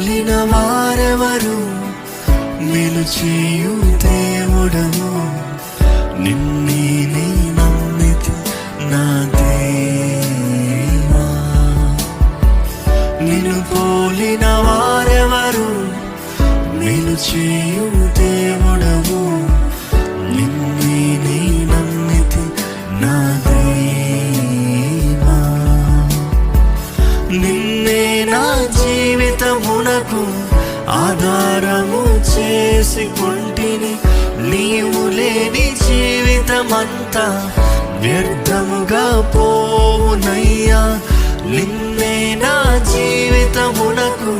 పోలిన వారెవరు, మేలు చేయు దేవుడవు, నిన్నే నీ నమ్మితి నా దేవా. నిన్ను పోలిన వారెవరు, మేలు చేయు దేవుడవు, నిన్నే నీ నమ్మితి నా దేవా. నిన్నే నా జీవితమునకు ఆధారము చేసుకొంటిని, నీవు లేని జీవితమంతా వ్యర్థముగా పోవునయ్యా. నిన్నే నా జీవితమునకు